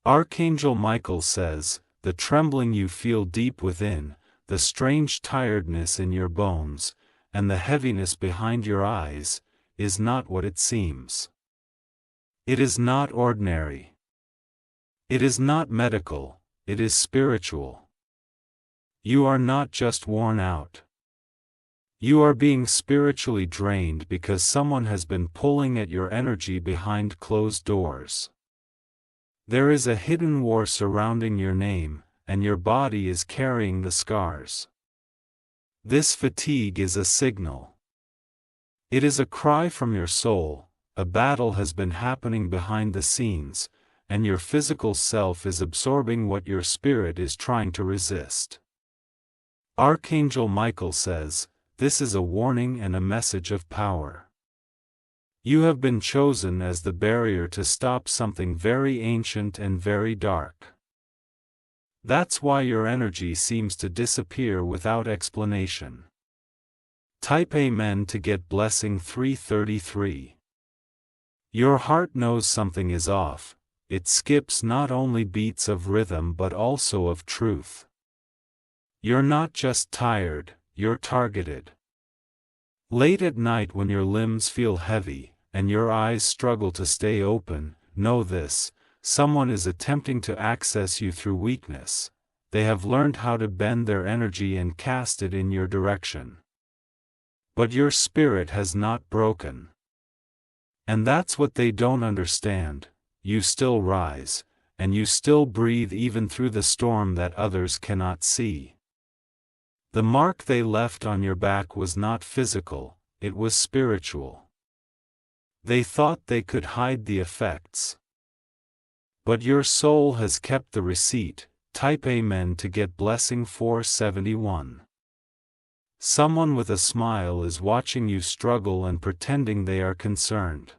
Archangel Michael says, the trembling you feel deep within, the strange tiredness in your bones, and the heaviness behind your eyes, is not what it seems. It is not ordinary. It is not medical, it is spiritual. You are not just worn out. You are being spiritually drained because someone has been pulling at your energy behind closed doors. There is a hidden war surrounding your name, and your body is carrying the scars. This fatigue is a signal. It is a cry from your soul. A battle has been happening behind the scenes, and your physical self is absorbing what your spirit is trying to resist. Archangel Michael says, this is a warning and a message of power. You have been chosen as the barrier to stop something very ancient and very dark. That's why your energy seems to disappear without explanation. Type Amen to get blessing 333. Your heart knows something is off. It skips not only beats of rhythm but also of truth. You're not just tired, you're targeted. Late at night when your limbs feel heavy, and your eyes struggle to stay open, know this: someone is attempting to access you through weakness. They have learned how to bend their energy and cast it in your direction. But your spirit has not broken. And that's what they don't understand. You still rise, and you still breathe even through the storm that others cannot see. The mark they left on your back was not physical, it was spiritual. They thought they could hide the effects. But your soul has kept the receipt. Type Amen to get blessing 471. Someone with a smile is watching you struggle and pretending they are concerned.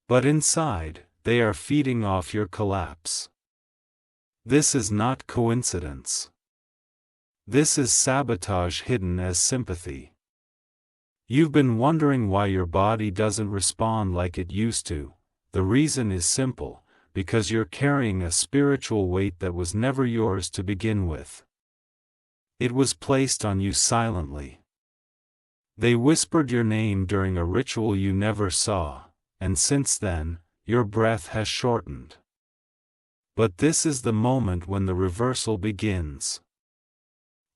But inside, they are feeding off your collapse. This is not coincidence. This is sabotage hidden as sympathy. You've been wondering why your body doesn't respond like it used to. The reason is simple, because you're carrying a spiritual weight that was never yours to begin with. It was placed on you silently. They whispered your name during a ritual you never saw, and since then, your breath has shortened. But this is the moment when the reversal begins.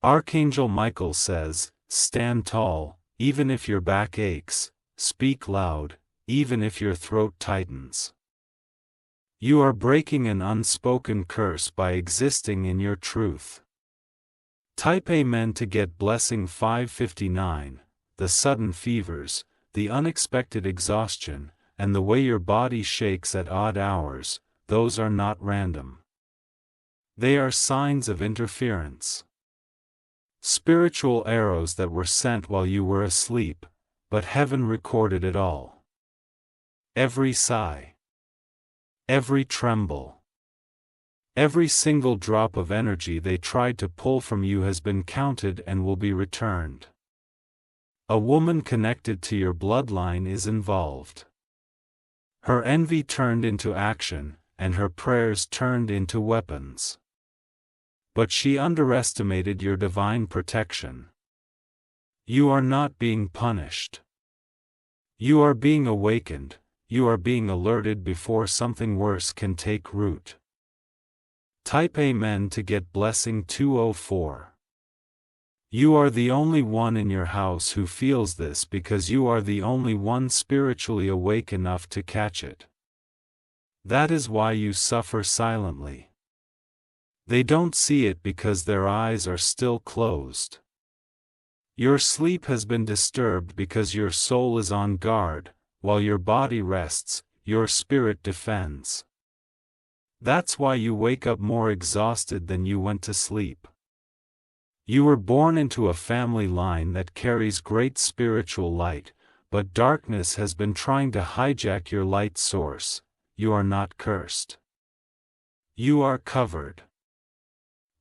Archangel Michael says, stand tall, even if your back aches, speak loud, even if your throat tightens. You are breaking an unspoken curse by existing in your truth. Type Amen to get blessing 559, the sudden fevers, the unexpected exhaustion, and the way your body shakes at odd hours, those are not random. They are signs of interference. Spiritual arrows that were sent while you were asleep, but heaven recorded it all. Every sigh. Every tremble. Every single drop of energy they tried to pull from you has been counted and will be returned. A woman connected to your bloodline is involved. Her envy turned into action, and her prayers turned into weapons. But she underestimated your divine protection. You are not being punished. You are being awakened, you are being alerted before something worse can take root. Type Amen to get blessing 204. You are the only one in your house who feels this because you are the only one spiritually awake enough to catch it. That is why you suffer silently. They don't see it because their eyes are still closed. Your sleep has been disturbed because your soul is on guard, while your body rests, your spirit defends. That's why you wake up more exhausted than you went to sleep. You were born into a family line that carries great spiritual light, but darkness has been trying to hijack your light source. You are not cursed. You are covered.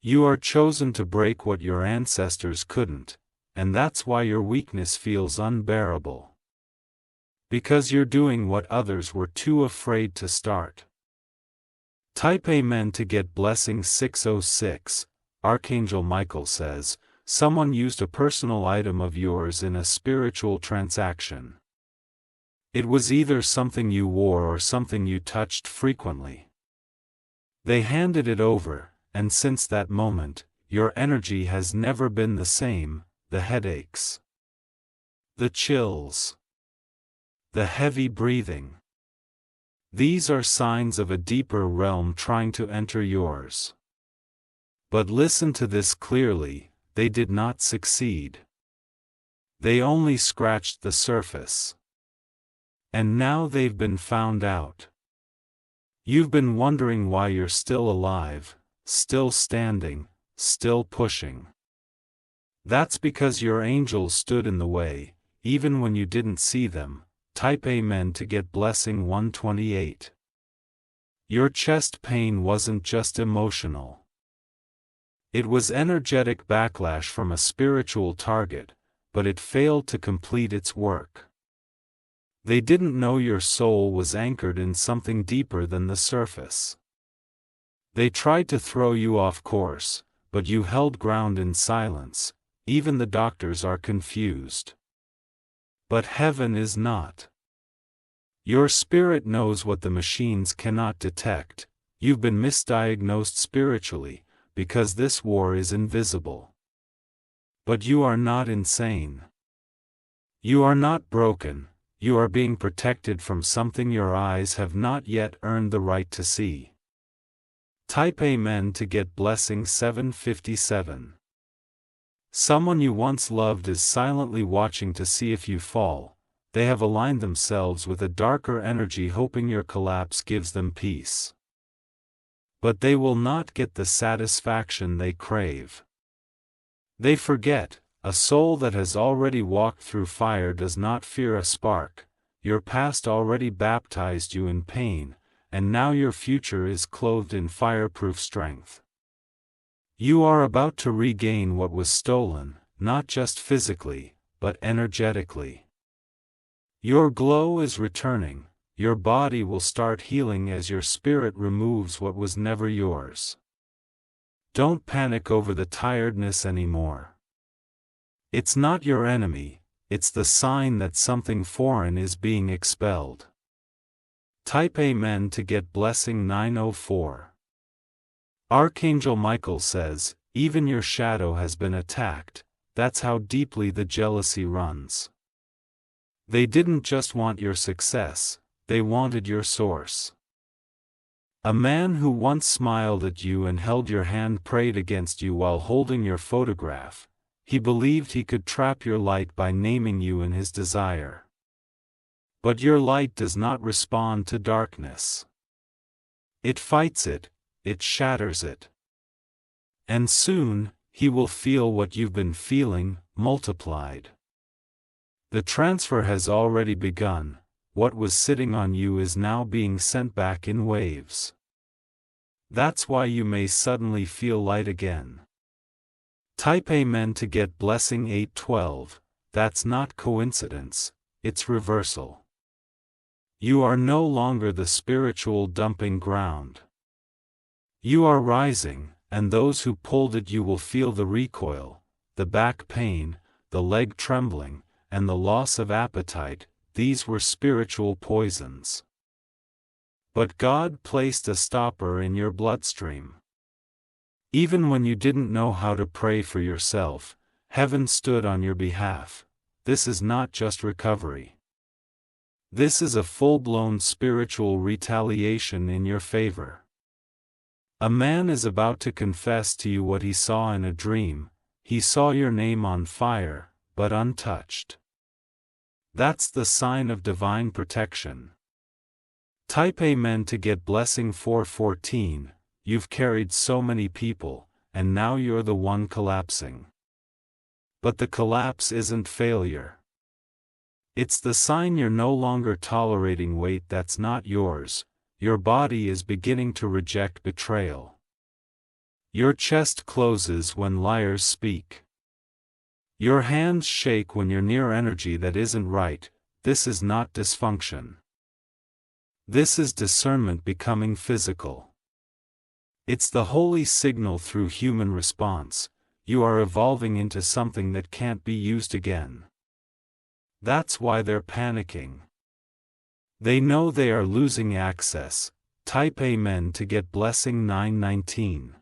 You are chosen to break what your ancestors couldn't, and that's why your weakness feels unbearable. Because you're doing what others were too afraid to start. Type Amen to get blessing 606. Archangel Michael says, someone used a personal item of yours in a spiritual transaction. It was either something you wore or something you touched frequently. They handed it over, and since that moment, your energy has never been the same. The headaches, the chills, the heavy breathing. These are signs of a deeper realm trying to enter yours. But listen to this clearly, they did not succeed. They only scratched the surface. And now they've been found out. You've been wondering why you're still alive, still standing, still pushing. That's because your angels stood in the way, even when you didn't see them. Type Amen to get blessing 128. Your chest pain wasn't just emotional. It was energetic backlash from a spiritual target, but it failed to complete its work. They didn't know your soul was anchored in something deeper than the surface. They tried to throw you off course, but you held ground in silence. Even the doctors are confused. But heaven is not. Your spirit knows what the machines cannot detect. You've been misdiagnosed spiritually, because this war is invisible. But you are not insane. You are not broken, you are being protected from something your eyes have not yet earned the right to see. Type Amen to get blessing 757. Someone you once loved is silently watching to see if you fall. They have aligned themselves with a darker energy hoping your collapse gives them peace. But they will not get the satisfaction they crave. They forget, a soul that has already walked through fire does not fear a spark. Your past already baptized you in pain, and now your future is clothed in fireproof strength. You are about to regain what was stolen, not just physically, but energetically. Your glow is returning, your body will start healing as your spirit removes what was never yours. Don't panic over the tiredness anymore. It's not your enemy, it's the sign that something foreign is being expelled. Type Amen to get blessing 904. Archangel Michael says, even your shadow has been attacked. That's how deeply the jealousy runs. They didn't just want your success, they wanted your source. A man who once smiled at you and held your hand prayed against you while holding your photograph. He believed he could trap your light by naming you in his desire. But your light does not respond to darkness. It fights it. It shatters it. And soon, he will feel what you've been feeling, multiplied. The transfer has already begun. What was sitting on you is now being sent back in waves. That's why you may suddenly feel light again. Type Amen to get blessing 812. That's not coincidence, it's reversal. You are no longer the spiritual dumping ground. You are rising, and those who pulled at you will feel the recoil, the back pain, the leg trembling, and the loss of appetite. These were spiritual poisons. But God placed a stopper in your bloodstream. Even when you didn't know how to pray for yourself, heaven stood on your behalf. This is not just recovery. This is a full-blown spiritual retaliation in your favor. A man is about to confess to you what he saw in a dream. He saw your name on fire, but untouched. That's the sign of divine protection. Type Amen to get blessing 414. You've carried so many people, and now you're the one collapsing. But the collapse isn't failure. It's the sign you're no longer tolerating weight that's not yours. Your body is beginning to reject betrayal. Your chest closes when liars speak. Your hands shake when you're near energy that isn't right. This is not dysfunction. This is discernment becoming physical. It's the holy signal through human response. You are evolving into something that can't be used again. That's why they're panicking. They know they are losing access. Type Amen to get blessing 919.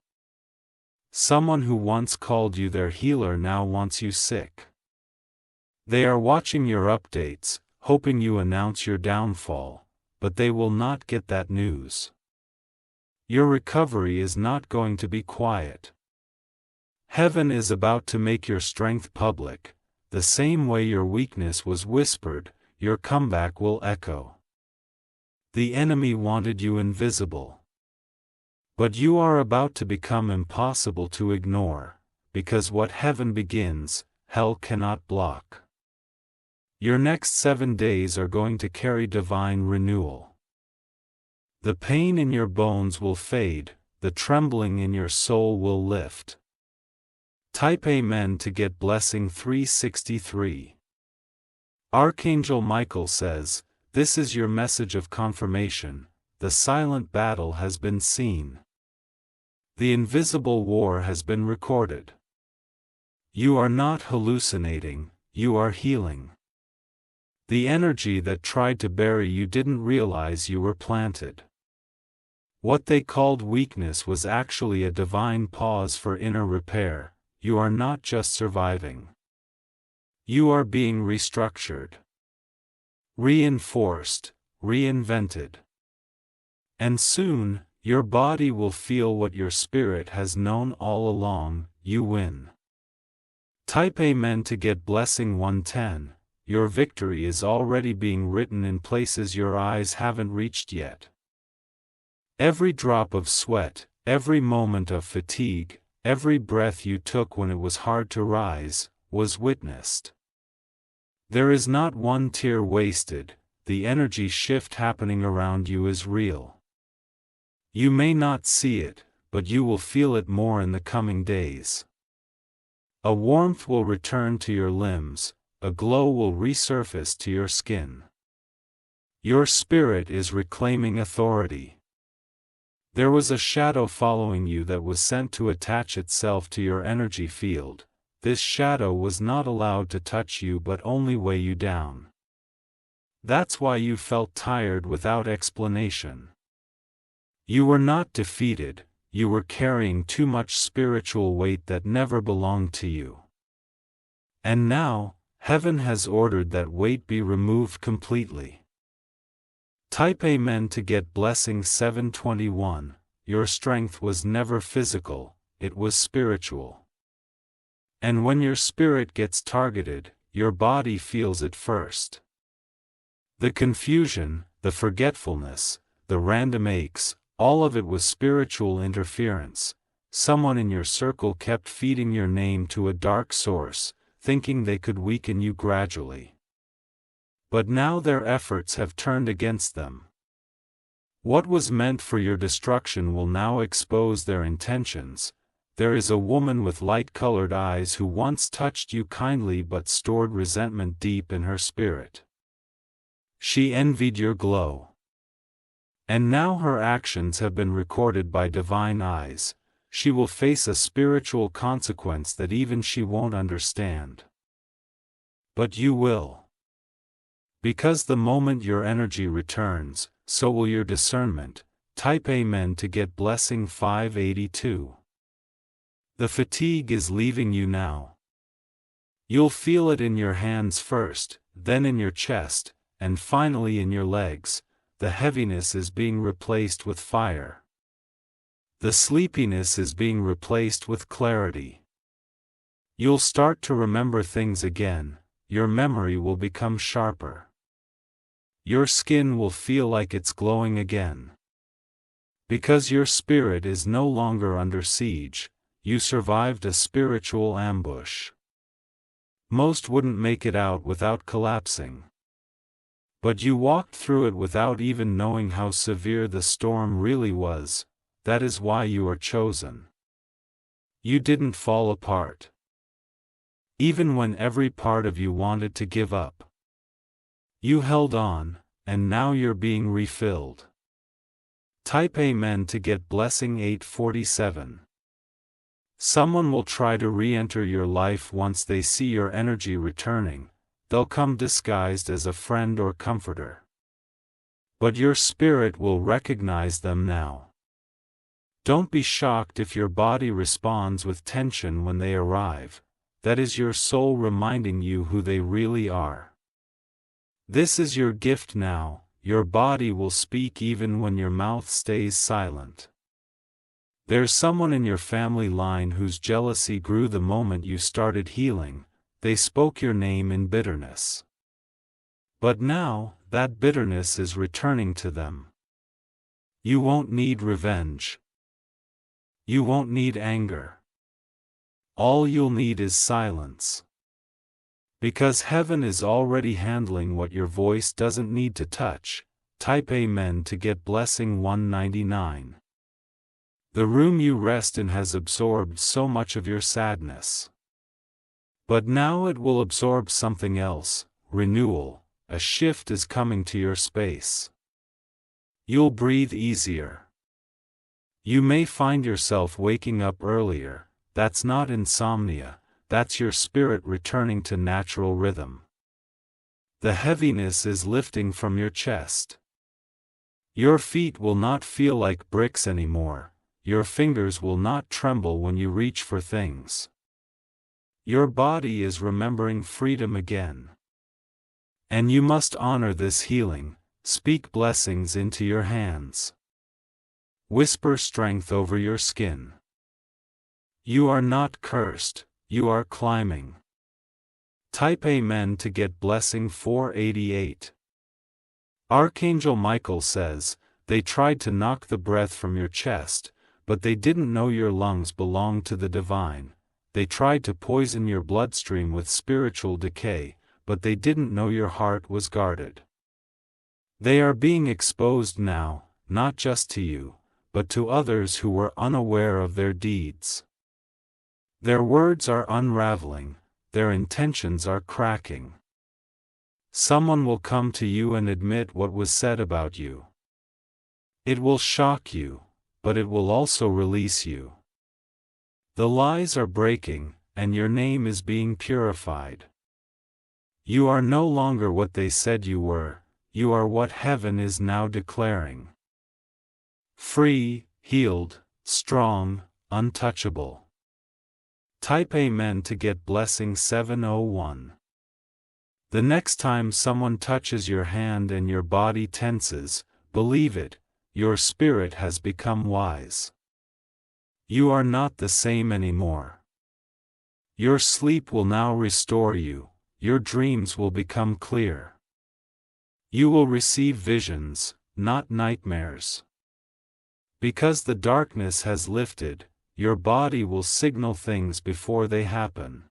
Someone who once called you their healer now wants you sick. They are watching your updates, hoping you announce your downfall, but they will not get that news. Your recovery is not going to be quiet. Heaven is about to make your strength public. The same way your weakness was whispered, your comeback will echo. The enemy wanted you invisible. But you are about to become impossible to ignore, because what heaven begins, hell cannot block. Your next 7 days are going to carry divine renewal. The pain in your bones will fade, the trembling in your soul will lift. Type Amen to get blessing 363. Archangel Michael says, "This is your message of confirmation. The silent battle has been seen. The invisible war has been recorded. You are not hallucinating, you are healing. The energy that tried to bury you didn't realize you were planted. What they called weakness was actually a divine pause for inner repair. You are not just surviving. You are being restructured, reinforced, reinvented. And soon, your body will feel what your spirit has known all along. You win." Type Amen to get blessing 110. Your victory is already being written in places your eyes haven't reached yet. Every drop of sweat, every moment of fatigue, every breath you took when it was hard to rise, was witnessed. There is not one tear wasted. The energy shift happening around you is real. You may not see it, but you will feel it more in the coming days. A warmth will return to your limbs, a glow will resurface to your skin. Your spirit is reclaiming authority. There was a shadow following you that was sent to attach itself to your energy field. This shadow was not allowed to touch you but only weigh you down. That's why you felt tired without explanation. You were not defeated, you were carrying too much spiritual weight that never belonged to you. And now, heaven has ordered that weight be removed completely. Type Amen to get blessing 721. Your strength was never physical, it was spiritual. And when your spirit gets targeted, your body feels it first. The confusion, the forgetfulness, the random aches, all of it was spiritual interference. Someone in your circle kept feeding your name to a dark source, thinking they could weaken you gradually. But now their efforts have turned against them. What was meant for your destruction will now expose their intentions. There is a woman with light-colored eyes who once touched you kindly but stored resentment deep in her spirit. She envied your glow. And now her actions have been recorded by divine eyes. She will face a spiritual consequence that even she won't understand. But you will. Because the moment your energy returns, so will your discernment. Type Amen to get blessing 582. The fatigue is leaving you now. You'll feel it in your hands first, then in your chest, and finally in your legs. The heaviness is being replaced with fire. The sleepiness is being replaced with clarity. You'll start to remember things again. Your memory will become sharper. Your skin will feel like it's glowing again. Because your spirit is no longer under siege, you survived a spiritual ambush. Most wouldn't make it out without collapsing. But you walked through it without even knowing how severe the storm really was. That is why you are chosen. You didn't fall apart. Even when every part of you wanted to give up. You held on, and now you're being refilled. Type Amen to get blessing 847. Someone will try to re-enter your life once they see your energy returning. They'll come disguised as a friend or comforter. But your spirit will recognize them now. Don't be shocked if your body responds with tension when they arrive. That is your soul reminding you who they really are. This is your gift now. Your body will speak even when your mouth stays silent. There's someone in your family line whose jealousy grew the moment you started healing. They spoke your name in bitterness. But now, that bitterness is returning to them. You won't need revenge. You won't need anger. All you'll need is silence. Because heaven is already handling what your voice doesn't need to touch. Type Amen to get blessing 199. The room you rest in has absorbed so much of your sadness. But now it will absorb something else, renewal. A shift is coming to your space. You'll breathe easier. You may find yourself waking up earlier. That's not insomnia, that's your spirit returning to natural rhythm. The heaviness is lifting from your chest. Your feet will not feel like bricks anymore. Your fingers will not tremble when you reach for things. Your body is remembering freedom again. And you must honor this healing. Speak blessings into your hands. Whisper strength over your skin. You are not cursed, you are climbing. Type Amen to get blessing 488. Archangel Michael says, they tried to knock the breath from your chest, but they didn't know your lungs belong to the divine. They tried to poison your bloodstream with spiritual decay, but they didn't know your heart was guarded. They are being exposed now, not just to you, but to others who were unaware of their deeds. Their words are unraveling, their intentions are cracking. Someone will come to you and admit what was said about you. It will shock you, but it will also release you. The lies are breaking, and your name is being purified. You are no longer what they said you were, you are what heaven is now declaring. Free, healed, strong, untouchable. Type Amen to get blessing 701. The next time someone touches your hand and your body tenses, believe it, your spirit has become wise. You are not the same anymore. Your sleep will now restore you, your dreams will become clear. You will receive visions, not nightmares. Because the darkness has lifted, your body will signal things before they happen.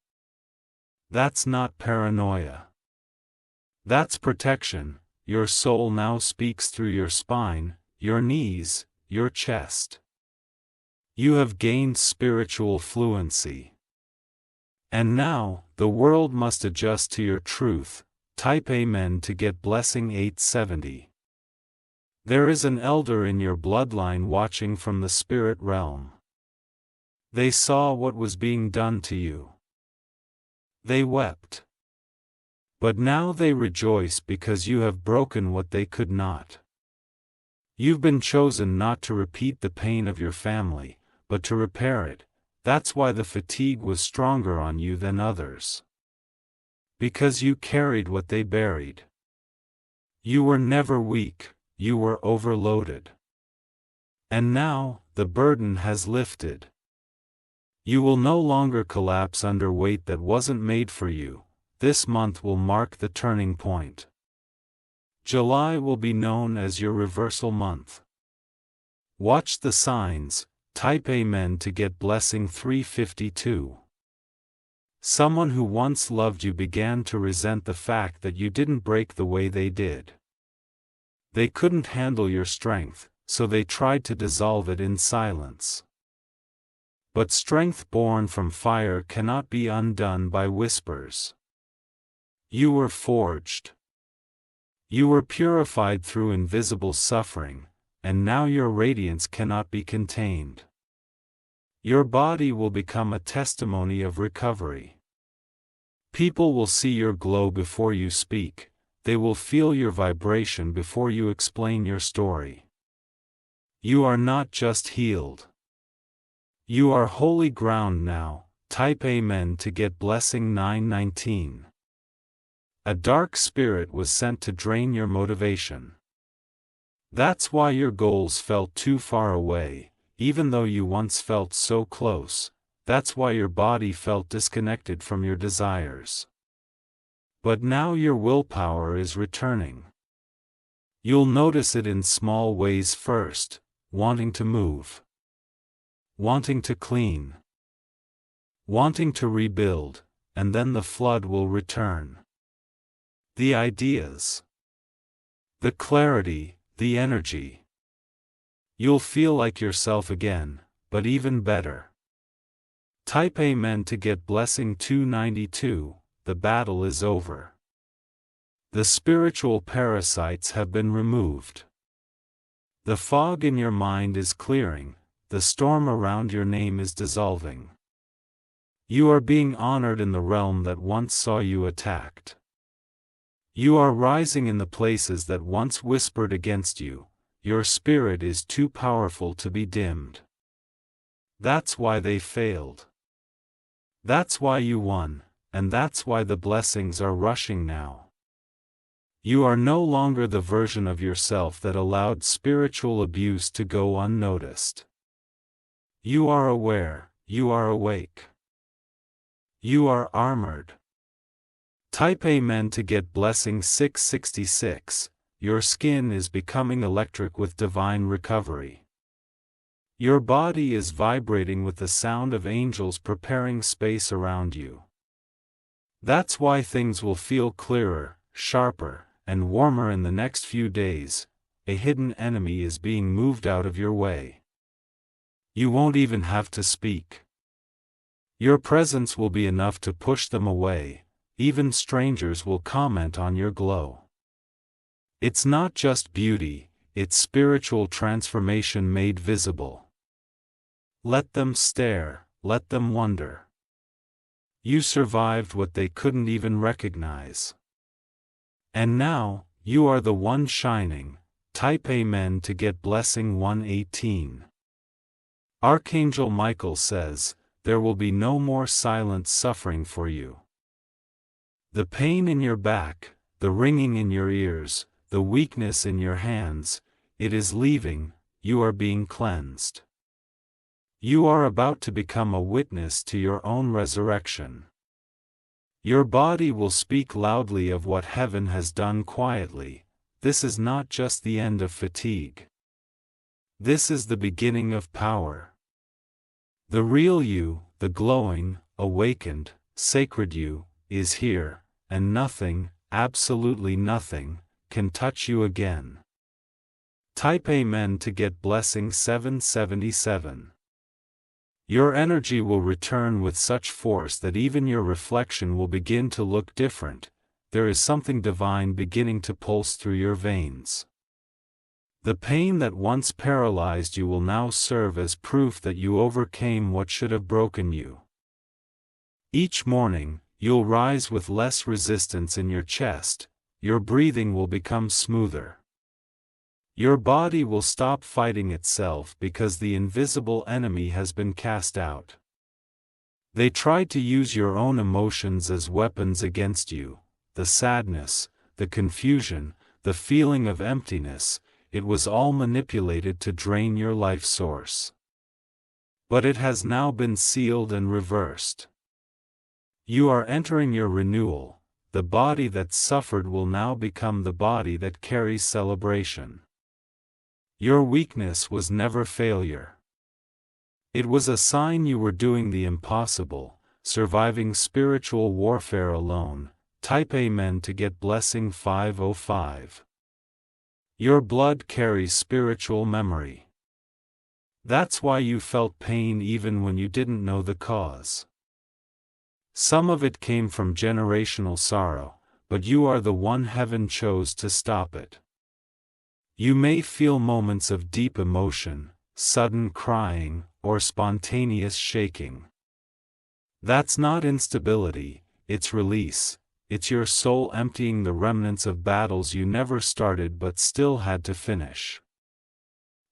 That's not paranoia. That's protection. Your soul now speaks through your spine, your knees, your chest. You have gained spiritual fluency. And now, the world must adjust to your truth. Type Amen to get blessing 870. There is an elder in your bloodline watching from the spirit realm. They saw what was being done to you. They wept. But now they rejoice because you have broken what they could not. You've been chosen not to repeat the pain of your family, but to repair it. That's why the fatigue was stronger on you than others. Because you carried what they buried. You were never weak, you were overloaded. And now, the burden has lifted. You will no longer collapse under weight that wasn't made for you. This month will mark the turning point. July will be known as your reversal month. Watch the signs. Type Amen to get blessing 352. Someone who once loved you began to resent the fact that you didn't break the way they did. They couldn't handle your strength, so they tried to dissolve it in silence. But strength born from fire cannot be undone by whispers. You were forged. You were purified through invisible suffering, and now your radiance cannot be contained. Your body will become a testimony of recovery. People will see your glow before you speak, they will feel your vibration before you explain your story. You are not just healed. You are holy ground now. Type Amen to get blessing 919. A dark spirit was sent to drain your motivation. That's why your goals felt too far away, even though you once felt so close. That's why your body felt disconnected from your desires. But now your willpower is returning. You'll notice it in small ways first, wanting to move, wanting to clean, wanting to rebuild, and then the flood will return. The ideas, the clarity, the energy. You'll feel like yourself again, but even better. Type Amen to get blessing 292, the battle is over. The spiritual parasites have been removed. The fog in your mind is clearing, the storm around your name is dissolving. You are being honored in the realm that once saw you attacked. You are rising in the places that once whispered against you. Your spirit is too powerful to be dimmed. That's why they failed. That's why you won, and that's why the blessings are rushing now. You are no longer the version of yourself that allowed spiritual abuse to go unnoticed. You are aware, you are awake. You are armored. Type Amen to get blessing 666. Your skin is becoming electric with divine recovery. Your body is vibrating with the sound of angels preparing space around you. That's why things will feel clearer, sharper, and warmer in the next few days. A hidden enemy is being moved out of your way. You won't even have to speak. Your presence will be enough to push them away. Even strangers will comment on your glow. It's not just beauty, it's spiritual transformation made visible. Let them stare, let them wonder. You survived what they couldn't even recognize. And now, you are the one shining. Type Amen to get blessing 118. Archangel Michael says, there will be no more silent suffering for you. The pain in your back, the ringing in your ears, the weakness in your hands, it is leaving, you are being cleansed. You are about to become a witness to your own resurrection. Your body will speak loudly of what heaven has done quietly. This is not just the end of fatigue. This is the beginning of power. The real you, the glowing, awakened, sacred you, is here, and nothing, absolutely nothing, can touch you again. Type Amen to get blessing 777. Your energy will return with such force that even your reflection will begin to look different. There is something divine beginning to pulse through your veins. The pain that once paralyzed you will now serve as proof that you overcame what should have broken you. Each morning, you'll rise with less resistance in your chest, your breathing will become smoother. Your body will stop fighting itself because the invisible enemy has been cast out. They tried to use your own emotions as weapons against you, the sadness, the confusion, the feeling of emptiness, it was all manipulated to drain your life source. But it has now been sealed and reversed. You are entering your renewal, the body that suffered will now become the body that carries celebration. Your weakness was never failure. It was a sign you were doing the impossible, surviving spiritual warfare alone. Type Amen to get blessing 505. Your blood carries spiritual memory. That's why you felt pain even when you didn't know the cause. Some of it came from generational sorrow, but you are the one heaven chose to stop it. You may feel moments of deep emotion, sudden crying, or spontaneous shaking. That's not instability, it's release. It's your soul emptying the remnants of battles you never started but still had to finish.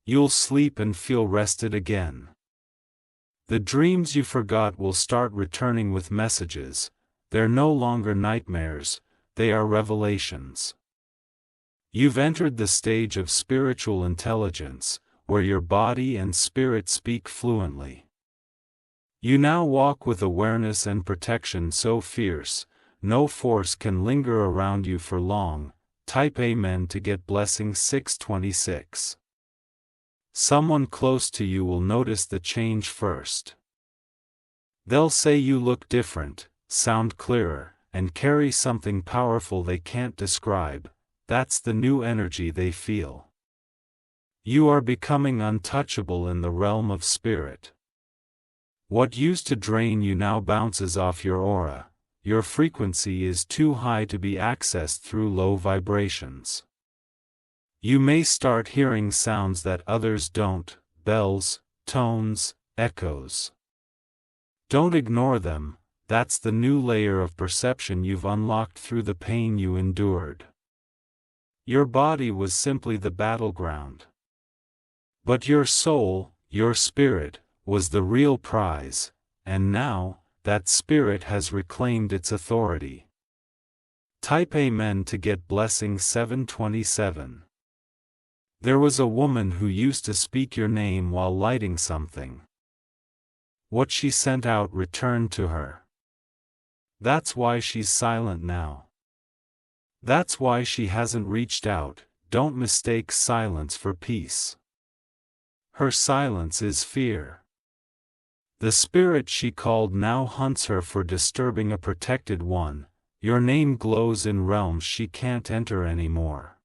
You'll sleep and feel rested again. The dreams you forgot will start returning with messages. They're no longer nightmares, they are revelations. You've entered the stage of spiritual intelligence, where your body and spirit speak fluently. You now walk with awareness and protection so fierce, no force can linger around you for long. Type Amen to get blessing 626. Someone close to you will notice the change first. They'll say you look different, sound clearer, and carry something powerful they can't describe. That's the new energy they feel. You are becoming untouchable in the realm of spirit. What used to drain you now bounces off your aura. Your frequency is too high to be accessed through low vibrations. You may start hearing sounds that others don't, bells, tones, echoes. Don't ignore them, that's the new layer of perception you've unlocked through the pain you endured. Your body was simply the battleground. But your soul, your spirit, was the real prize, and now, that spirit has reclaimed its authority. Type Amen to get blessing 727. There was a woman who used to speak your name while lighting something. What she sent out returned to her. That's why she's silent now. That's why she hasn't reached out. Don't mistake silence for peace. Her silence is fear. The spirit she called now hunts her for disturbing a protected one. Your name glows in realms she can't enter anymore.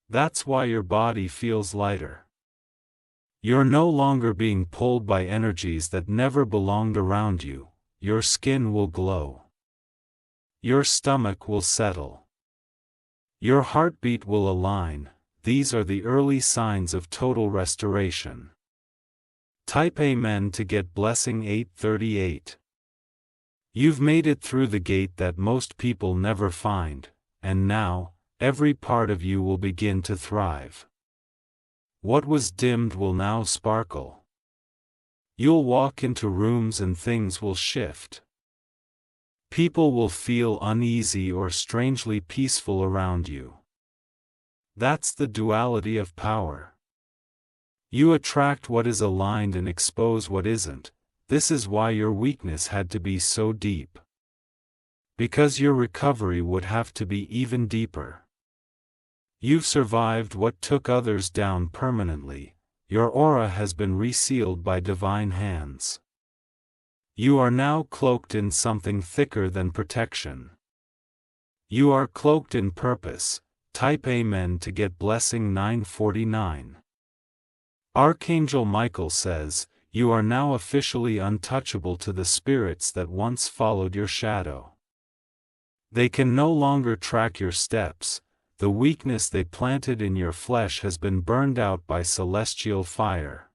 That's why your body feels lighter. You're no longer being pulled by energies that never belonged around you. Your skin will glow. Your stomach will settle. Your heartbeat will align. These are the early signs of total restoration. Type Amen to get blessing 838. You've made it through the gate that most people never find, and now, every part of you will begin to thrive. What was dimmed will now sparkle. You'll walk into rooms and things will shift. People will feel uneasy or strangely peaceful around you. That's the duality of power. You attract what is aligned and expose what isn't. This is why your weakness had to be so deep. Because your recovery would have to be even deeper. You've survived what took others down permanently. Your aura has been resealed by divine hands. You are now cloaked in something thicker than protection. You are cloaked in purpose. Type Amen to get blessing 949. Archangel Michael says, you are now officially untouchable to the spirits that once followed your shadow. They can no longer track your steps. The weakness they planted in your flesh has been burned out by celestial fire.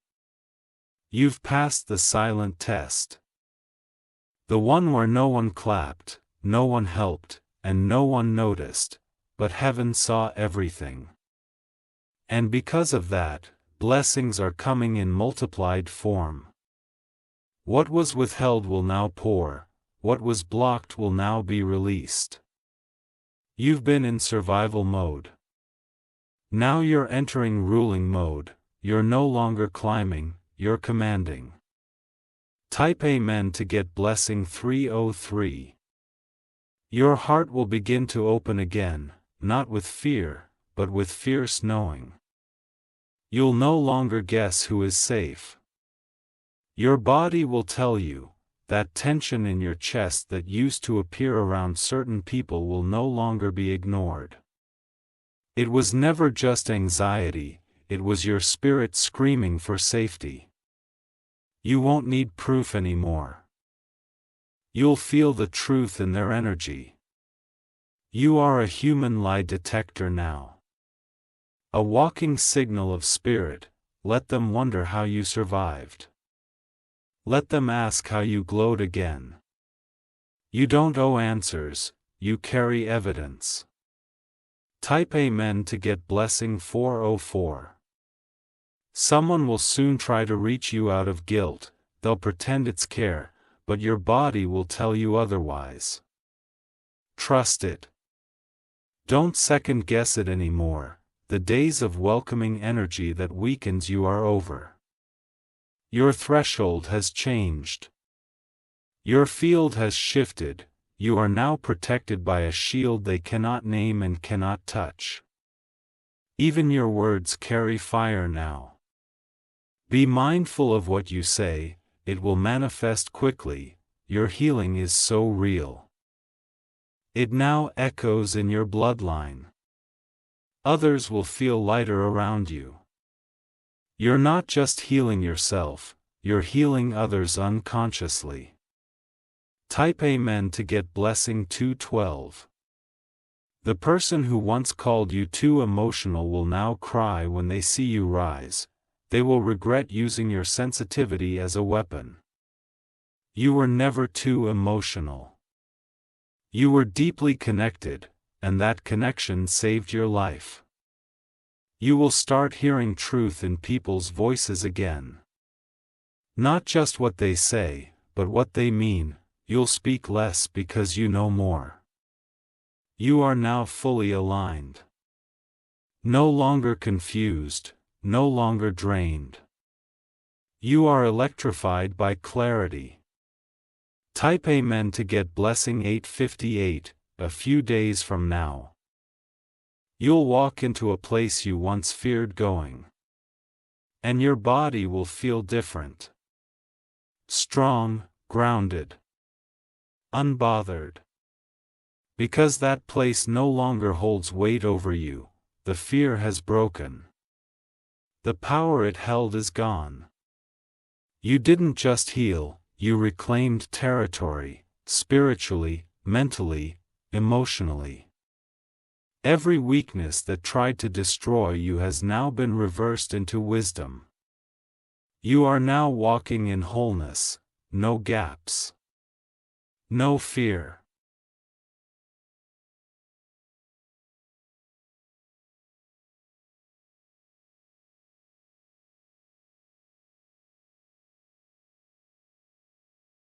You've passed the silent test. The one where no one clapped, no one helped, and no one noticed, but heaven saw everything. And because of that, blessings are coming in multiplied form. What was withheld will now pour, what was blocked will now be released. You've been in survival mode. Now you're entering ruling mode. You're no longer climbing, you're commanding. Type Amen to get blessing 303. Your heart will begin to open again, not with fear, but with fierce knowing. You'll no longer guess who is safe. Your body will tell you, that tension in your chest that used to appear around certain people will no longer be ignored. It was never just anxiety, it was your spirit screaming for safety. You won't need proof anymore. You'll feel the truth in their energy. You are a human lie detector now. A walking signal of spirit. Let them wonder how you survived. Let them ask how you glowed again. You don't owe answers, you carry evidence. Type Amen to get blessing 404. Someone will soon try to reach you out of guilt. They'll pretend it's care, but your body will tell you otherwise. Trust it. Don't second guess it anymore. The days of welcoming energy that weakens you are over. Your threshold has changed. Your field has shifted. You are now protected by a shield they cannot name and cannot touch. Even your words carry fire now. Be mindful of what you say, it will manifest quickly. Your healing is so real. It now echoes in your bloodline. Others will feel lighter around you. You're not just healing yourself, you're healing others unconsciously. Type Amen to get blessing 212. The person who once called you too emotional will now cry when they see you rise. They will regret using your sensitivity as a weapon. You were never too emotional. You were deeply connected, and that connection saved your life. You will start hearing truth in people's voices again. Not just what they say, but what they mean. You'll speak less because you know more. You are now fully aligned. No longer confused, no longer drained. You are electrified by clarity. Type Amen to get blessing 858, a few days from now. You'll walk into a place you once feared going. And your body will feel different. Strong, grounded. Unbothered. Because that place no longer holds weight over you, the fear has broken. The power it held is gone. You didn't just heal, you reclaimed territory, spiritually, mentally, emotionally. Every weakness that tried to destroy you has now been reversed into wisdom. You are now walking in wholeness, no gaps. No fear.